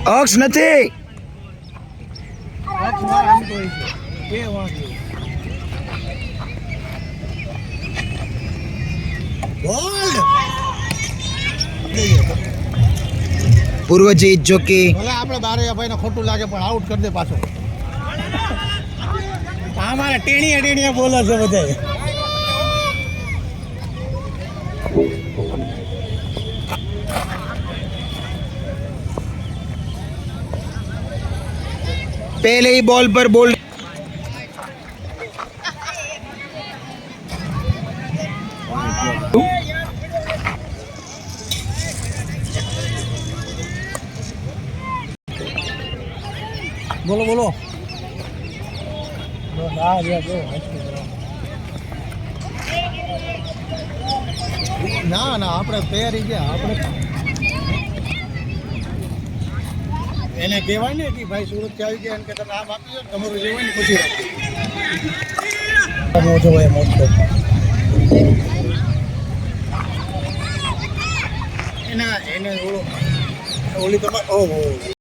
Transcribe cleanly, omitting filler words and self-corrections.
અક્ષ નથી. પૂર્વજીત જોકી. ભલે આપણે બારૈયા ભાઈ ને ખોટું લાગે પણ આઉટ કરી દે પાછો. અમારે ટેણીયા ટેણીયા બોલે છે બધા. पहले ही बॉल पर बोल બોલો બોલો. ના ના આપણે તૈયારી ગયા આપણે એને કહેવાય ને કે ભાઈ સુરત આવી ગયા કે તમે આમ આપી દો તમારું જે હોય ને પછી મોટો હોય મોટો એના એને ઓલી તમારે ઓહો